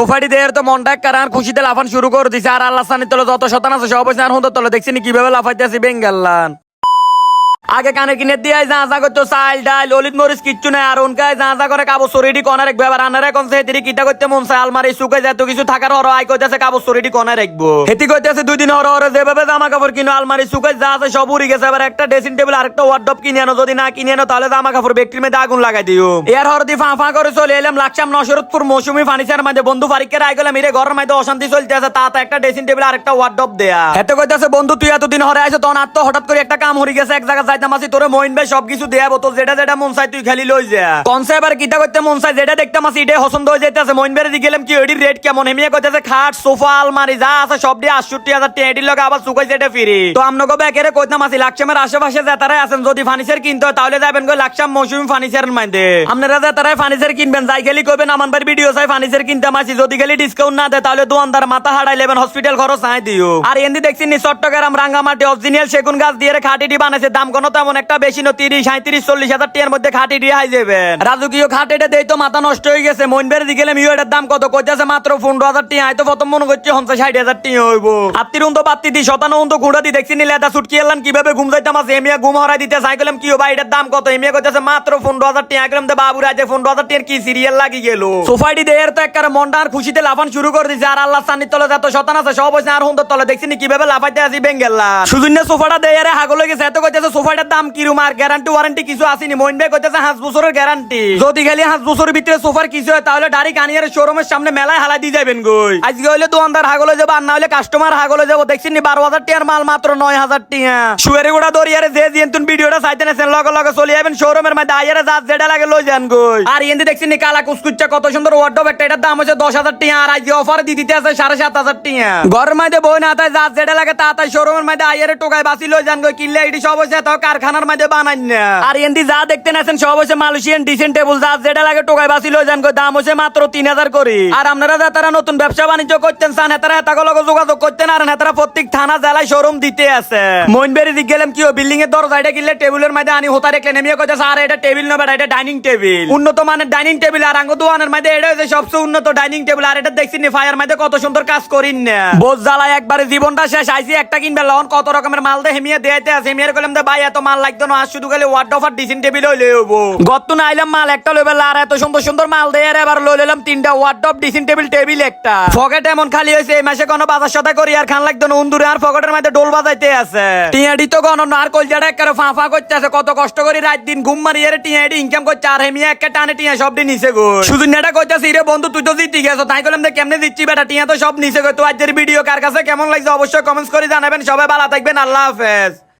সোফাটি দেয়ের তো মনটা কারণ খুশিতে লাফান শুরু করে দিছে। আর আল্লাহ সানি তলে যত শতান আছে সব আর হুন্দর তলে দেখছি কিভাবে লাফাইতেছি বেঙ্গাল্লান। আগে কানে কিনে দিয়ে যা করতো চাল ডাল ললিত মরিচ কিচ্ছু নাই। আর উনকায় যা করে কাবো সরিডি কনে রাখবে। আবার আনারে কোন হেতিরি কিটা করতে মন চায় আলমারি শুকাই যায় তো কিছু থাকার হর আই কইতেছে কাবো সরিডি কনে রাখবো। হেতি কইতেছে 2 দিন হর যেভাবে জামা কাপড় কিনো আলমারি শুকাই যা আছে সব উড়ি গেছে। আবার একটা ড্রেসিং টেবিল আর একটা ওয়ার্ডরোব কিনে আনো, যদি না কিনে আনো তাহলে জামা কাপড় ব্যক্তির মধ্যে আগুন লাগাই দিও। এর হর দি ফাঁ করে চলে এলাম লাকসাম নশরতপুর মৌসুমি ফার্নিচার মধ্যে। বন্ধু ফারিকের আই গেলাম এর ঘরের মধ্যে অশান্তি চলতেছে, তা একটা ড্রেসিং টেবিল আর একটা ওয়ার্ডরোব দেয়া। হেতে কইতেছে বন্ধু তুই এতদিন হরে আইছো তখন আর তো হঠাৎ করে একটা কাম হরি গেছে এক জায়গা যাইতাম আসি তোরে মইন ভাই সবকিছু দেয়া বতো যেটা যেটা মন চাই তুই খালি লই যা। কনসেপ্ট আর কিটা করতে মন চাই যেটা দেখতাম আসি এটাই পছন্দ হয়ে যাইতেছে। মইন ভাই দি গেলাম কি এডির রেট কেমন হেমিয়া কইতেছে খাট সোফা আলমারি যা আছে সব দিয়ে 68,000 টাকা এডির লগে আবার সুকাই যেটা ফ্রি। তো আমনগো বেকেরে কইতাম আসি লাকসামের আশেপাশে যাতারাই আছেন যদি ফার্নিচার কিনতে হয় তাহলে যাবেন গো লাকসাম মৌসুমি ফার্নিচারের মধ্যে। আপনারা যাতারাই ফার্নিচার কিনবেন যাই গেলি কইবেন আমান ভাই ভিডিও চাই ফার্নিচার কিনতাম আসি, যদি গেলি ডিসকাউন্ট না দেয় তাহলে দোকানদার মাথা হারাই লেবেন হসপিটাল খরচ চাই দিও। আর এন্দি দেখছি নি চট্টগ্রাম রাঙ্গামাটি অরিজিনাল সেগুন গাছ দিয়ে খাটিটি বানাইছে, দাম কোনো তেমন একটা বেশি না 30, 37, 40,000 টাকার মধ্যে খাটিটি হাই যাবেন। রাজকীয় খাটিটা দেই তো মাথা নষ্ট হয়ে গেছে। মইনবের দি গেলাম এটার দাম কত কইতাছে মাত্র 15,000 টাকা। আই তো প্রথম মনে করছি 50-60,000 টাকা হইব। আত্তির উন্ত বাত্তি দি শতানো উন্ত গুড়া দি দেখছি নি লেদা ছুটকি এলাম কিভাবে ঘুম যাইতাম আছে এমিয়া ঘুম হরাই দিতে চাই গেলাম কি ভাই এটার দাম কত এমিয়া কইতাছে মাত্র 15,000 টাকা। গেলাম তো বাবুরা যে 15,000 টাকার কি সিরিয়াল লাগি গেল। সোফাইটি দেয়ের তো একবার মনটা আর খুশিতে লাফান শুরু করে দিছে। আর আল্লাহ সানির তলে যত শতান আছে সব হইছে আর হুন্দর তলে দেখছি নি কিভাবে লাফাইতে আসি বেঙ্গেল্লা। সুজুন্য সোফাটা দেয়ারে হাগল হয়ে গেছে। এত কইতাছে সোফাটার দাম কি রুম আর গ্যারান্টি ওয়ারেন্টি কিছু আসেনি। মইন ভাই কইতাছে 5 বছরের গ্যারান্টি, যদি খালি 5 বছরের ভিতরে সোফার কিছু হয় তাহলে ডাইরেক্ট আনিয়ার শোরুমের সামনে মেলায় হালাই দিয়ে যাবেন গই। আজকে হইলে দোকানদার হাগল হয়ে যাবো আর না হলে কাস্টমার হাগল হয়ে যাবো। দেখছি নি 12,000 টাকার মাল মাত্র 9,000 টাকা। শুয়ারে গোড়া দরিয়ারে যে জিয়েন্তুন ভিডিওটা চাইতে নেছেন লগে লগে চলে যাবেন শোরুমের মধ্যে আইয়ারে যা যেটা লাগে লই যান গই। আর এন্দি দেখছি নি কালা কুচকুচ্চা কত সুন্দর ওয়ার্ডরোব একটা, এটার দাম হচ্ছে 10,000 টাকা। আর আজকে অফার দিয়ে দিতে আছে 7,500 টাকা। ঘরের মধ্যে বই না তাই যা যেটা লাগে তা তাই শোরুমের মধ্যে আইয়ারে টোকায় বাসি লই যান গই। কিনলে এটি সব হচ্ছে তাও কারখানার মধ্যে বানাই না। আর এন্দি যা দেখতে নেছেন সব হচ্ছে মালয়েশিয়ান ডিসেন্ট টেবিল যা যেটা লাগে টোকায় বাসি লই যান গই। দাম হচ্ছে মাত্র 3,000 করে। আর আপনারা যারা নতুন ব্যবসা বাণিজ্য করতেন চান হেতারা হেতাগুলো যোগাযোগ করতেন। আর হেতারা প্রত্যেক থানা জেলায় শোরুম দিতে আছে। মইনবেরি দিক গেলাম কি বিল্ডিং এর দরজাটা কিনলে টেবিলের মধ্যে আনি হতা রেখলে নেমিয়ে কইতাছে আর এটা টেবিল না বেটা এটা ডাইনিং টেবিল, উন্নত মানের ডাইনিং টেবিল। আর আঙ্গ দোকানের মধ্যে এটা হচ্ছে সবচেয়ে উন্নত ডাইনিং টেবিল। আর এটা দেখছি নি ফায়ার মধ্যে কত সুন্দর কাজ করিন না বোঝ জ্বালায় একবারে জীবনটা শেষ। আইসি একটা কিনবে লন কত রকমের মাল দে হেমিয়ে দেয়াইতে আছে। হেমিয়ার কইলাম দে ভাই এত মাল লাগতো না, আর শুধু খালি ওয়ার্ডরোব আর ড্রেসিং টেবিল হইলে হবো। গত না আইলাম মাল একটা লইবে আর এত সুন্দর সুন্দর মাল দেয়। আর এবার লই লইলাম 3টা ওয়ার্ডরোব ড্রেসিং টেবিল টেবিল একটা। পকেট এমন খালি হইছে এই মাসে কোনো বাজার সদা করি আর খান লাগতো না উন্দুরে। আর পকেটের মধ্যে ডোল বাজাইতে আছে টিয়াডি তো গণ আর কলজাটা একবারে ফাঁফা করতে আছে। কত কষ্ট করে রাত দিন ঘুম মারিয়ে টিয়াডি ইনকাম করছে আর হেমিয়া একটা টানে টিয়া সব দিয়ে নিছে গো। শুধু নেটা কইতাছি রে বন্ধু তুই তো জিতে গেছো তাই কইলাম যে কেমনে দিচ্ছি বেটা টিয়া তো সব নিছে গো। তো আজকের ভিডিও কার কাছে কেমন লাগছে অবশ্যই কমেন্টস করে জানাবেন। সবাই ভালো থাকবেন, আল্লাহ হাফেজ।